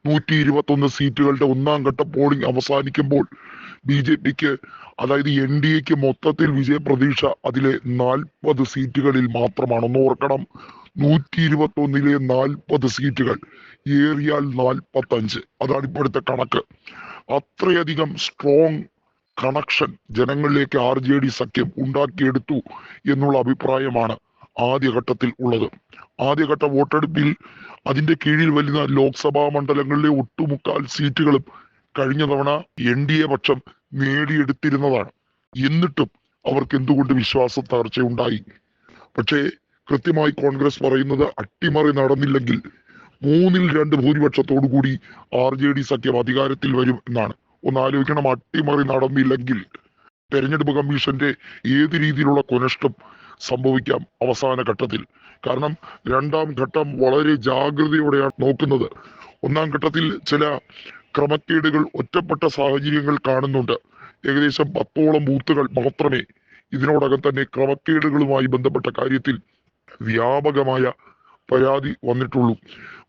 121 സീറ്റുകളുടെ ഒന്നാം ഘട്ട പോളിംഗ് അവസാനിക്കുമ്പോൾ BJPക്ക്, അതായത് NDAക്ക് മൊത്തത്തിൽ വിജയപ്രതീക്ഷ അതിലെ 40 സീറ്റുകളിൽ മാത്രമാണ്. ഒന്ന് ഓർക്കണം, 121 40 സീറ്റുകൾ, ഏറിയാൽ 45. അതാണ് ഇപ്പോഴത്തെ കണക്ക്. അത്രയധികം സ്ട്രോങ് കണക്ഷൻ ജനങ്ങളിലേക്ക് RJD സഖ്യം ഉണ്ടാക്കിയെടുത്തു എന്നുള്ള അഭിപ്രായമാണ് ആദ്യഘട്ടത്തിൽ ഉള്ളത്. ആദ്യഘട്ട വോട്ടെടുപ്പിൽ അതിന്റെ കീഴിൽ വരുന്ന ലോക്സഭാ മണ്ഡലങ്ങളിലെ ഒട്ടുമുക്കാൽ സീറ്റുകളും കഴിഞ്ഞ തവണ NDA പക്ഷം നേടിയെടുത്തിരുന്നതാണ്. എന്നിട്ടും അവർക്ക് എന്തുകൊണ്ട് വിശ്വാസ തകർച്ചയുണ്ടായി? പക്ഷേ കൃത്യമായി കോൺഗ്രസ് പറയുന്നത് അട്ടിമറി നടന്നില്ലെങ്കിൽ 2/3 ഭൂരിപക്ഷത്തോടു കൂടി RJD സഖ്യം അധികാരത്തിൽ വരും എന്നാണ്. ഒന്ന് ആലോചിക്കണം, അട്ടിമറി നടന്നില്ലെങ്കിൽ തെരഞ്ഞെടുപ്പ് കമ്മീഷന്റെ ഏത് രീതിയിലുള്ള കുനഷ്ടം സംഭവിക്കാം അവസാന ഘട്ടത്തിൽ. കാരണം രണ്ടാം ഘട്ടം വളരെ ജാഗ്രതയോടെയാണ് നോക്കുന്നത്. ഒന്നാം ഘട്ടത്തിൽ ചില ക്രമക്കേടുകൾ, ഒറ്റപ്പെട്ട സാഹചര്യങ്ങൾ കാണുന്നുണ്ട്. ഏകദേശം 10ഓളം ബൂത്തുകൾ മാത്രമേ ഇതിനോടകം തന്നെ ക്രമക്കേടുകളുമായി ബന്ധപ്പെട്ട കാര്യത്തിൽ വ്യാപകമായ പരാതി വന്നിട്ടുള്ളൂ.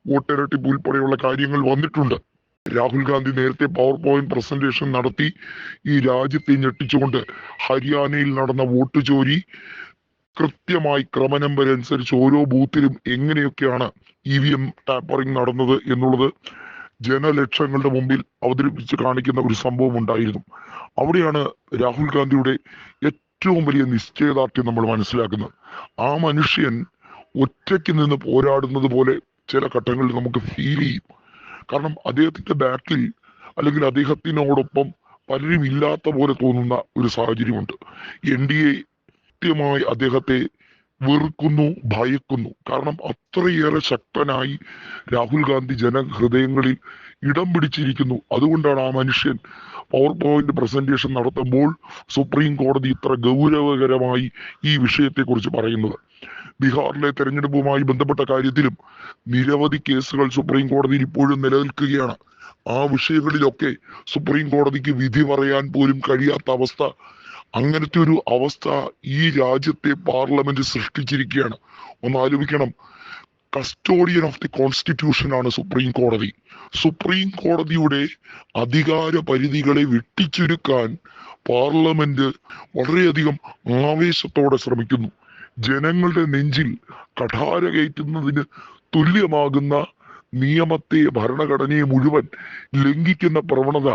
വോട്ടിരട്ടിപ്പ് ഉൾപ്പെടെയുള്ള കാര്യങ്ങൾ വന്നിട്ടുണ്ട്. രാഹുൽ ഗാന്ധി നേരത്തെ പവർ പോയിന്റ് പ്രസന്റേഷൻ നടത്തി ഈ രാജ്യത്തെ ഞെട്ടിച്ചുകൊണ്ട് ഹരിയാനയിൽ നടന്ന വോട്ട് ചോരി കൃത്യമായി ക്രമനമ്പർ അനുസരിച്ച് ഓരോ ബൂത്തിലും എങ്ങനെയൊക്കെയാണ് EVM ടാപ്പറിംഗ് നടന്നത് എന്നുള്ളത് ജനലക്ഷങ്ങളുടെ മുമ്പിൽ അവതരിപ്പിച്ച് കാണിക്കുന്ന ഒരു സംഭവം ഉണ്ടായിരുന്നു. അവിടെയാണ് രാഹുൽ ഗാന്ധിയുടെ ഏറ്റവും വലിയ നിശ്ചയദാർഢ്യം നമ്മൾ മനസ്സിലാക്കുന്നത്. ആ മനുഷ്യൻ ഒറ്റയ്ക്ക് നിന്ന് പോരാടുന്നത് പോലെ ചില ഘട്ടങ്ങളിൽ നമുക്ക് ഫീൽ ചെയ്യും. കാരണം അദ്ദേഹത്തിന്റെ ബാക്കിൽ, അല്ലെങ്കിൽ അദ്ദേഹത്തിനോടൊപ്പം പലരും ഇല്ലാത്ത പോലെ തോന്നുന്ന ഒരു സാഹചര്യമുണ്ട്. NDA കൃത്യമായി അദ്ദേഹത്തെ വെറുക്കുന്നു, ഭയക്കുന്നു. കാരണം അത്രയേറെ ശക്തനായി രാഹുൽ ഗാന്ധി ജനഹൃദയങ്ങളിൽ ഇടം പിടിച്ചിരിക്കുന്നു. അതുകൊണ്ടാണ് ആ മനുഷ്യൻ പവർ പോയിന്റ് പ്രസന്റേഷൻ നടത്തുമ്പോൾ സുപ്രീം കോടതി ഇത്ര ഗൗരവകരമായി ഈ വിഷയത്തെക്കുറിച്ച് പറയുന്നത്. ബീഹാറിലെ തെരഞ്ഞെടുപ്പുമായി ബന്ധപ്പെട്ട കാര്യത്തിലും നിരവധി കേസുകൾ സുപ്രീം കോടതിയിൽ ഇപ്പോഴും നിലനിൽക്കുകയാണ്. ആ വിഷയങ്ങളിലൊക്കെ സുപ്രീം കോടതിക്ക് വിധി പറയാൻ പോലും കഴിയാത്ത അവസ്ഥ, അങ്ങനത്തെ ഒരു അവസ്ഥ ഈ രാജ്യത്തെ പാർലമെന്റ് സൃഷ്ടിച്ചിരിക്കുകയാണ്. ഒന്ന് ആലോചിക്കണം, കസ്റ്റോഡിയൻ ഓഫ് ദി കോൺസ്റ്റിറ്റ്യൂഷൻ ആണ് സുപ്രീം കോടതി. സുപ്രീം കോടതിയുടെ അധികാര പരിധികളെ വെട്ടിച്ചുരുക്കാൻ പാർലമെന്റ് വളരെയധികം ആവേശത്തോടെ ശ്രമിക്കുന്നു. ജനങ്ങളുടെ നെഞ്ചിൽ കഠാര കയറ്റുന്നതിന് തുല്യമാകുന്ന നിയമത്തെ, ഭരണഘടനയെ മുഴുവൻ ലംഘിക്കുന്ന പ്രവണത,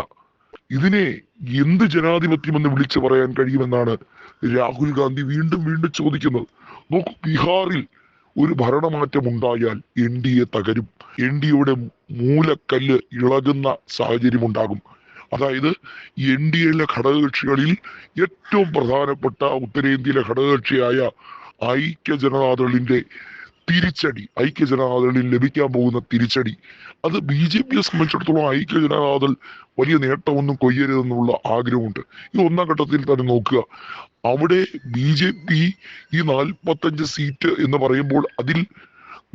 ഇതിനെ എന്ത് ജനാധിപത്യമെന്ന് വിളിച്ചു പറയാൻ കഴിയുമെന്നാണ് രാഹുൽ ഗാന്ധി വീണ്ടും വീണ്ടും ചോദിക്കുന്നത്. നോക്കൂ, ബീഹാറിൽ ഒരു ഭരണമാറ്റം ഉണ്ടായാൽ NDA തകരും. NDAയുടെ മൂലക്കല്ല് ഇളകുന്ന സാഹചര്യം ഉണ്ടാകും. അതായത് NDAയിലെ ഘടകകക്ഷികളിൽ ഏറ്റവും പ്രധാനപ്പെട്ട ഉത്തരേന്ത്യയിലെ ഘടകകക്ഷിയായ ഐക്യ ജനതാദളിന്റെ തിരിച്ചടി, ഐക്യ ജനതാദളിൽ ലഭിക്കാൻ പോകുന്ന തിരിച്ചടി, അത് BJPയെ സംബന്ധിച്ചിടത്തോളം ഐക്യ ജനതാദൾ വലിയ നേട്ടമൊന്നും കൊയ്യരുതെന്നുള്ള ആഗ്രഹമുണ്ട്. ഈ ഒന്നാം ഘട്ടത്തിൽ തന്നെ നോക്കുക, അവിടെ BJP ഈ 45 സീറ്റ് എന്ന് പറയുമ്പോൾ അതിൽ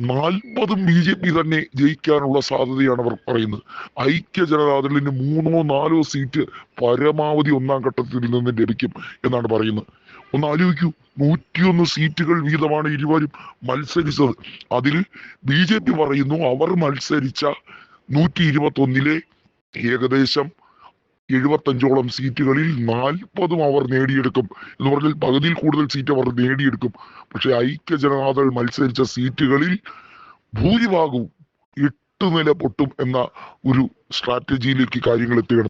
40 BJP തന്നെ ജയിക്കാനുള്ള സാധ്യതയാണ് അവർ പറയുന്നത്. ഐക്യ ജനതാദളിന് 3-4 സീറ്റ് പരമാവധി ഒന്നാം ഘട്ടത്തിൽ നിന്ന് ലഭിക്കും എന്നാണ് പറയുന്നത്. ഒന്ന് ആലോചിക്കൂ, 101 സീറ്റുകൾ വീതമാണ് ഇരുവരും മത്സരിച്ചത്. അതിൽ BJP പറയുന്നു അവർ മത്സരിച്ച 121 ഏകദേശം 75ഓളം സീറ്റുകളിൽ 40 അവർ നേടിയെടുക്കും എന്ന് പറഞ്ഞാൽ പകുതിയിൽ കൂടുതൽ സീറ്റ് അവർ നേടിയെടുക്കും. പക്ഷെ ഐക്യ ജനതാദൾ മത്സരിച്ച സീറ്റുകളിൽ ഭൂരിഭാഗവും 8 നില പൊട്ടും എന്ന ഒരു സ്ട്രാറ്റജിയിലേക്ക് കാര്യങ്ങൾ എത്തുകയാണ്.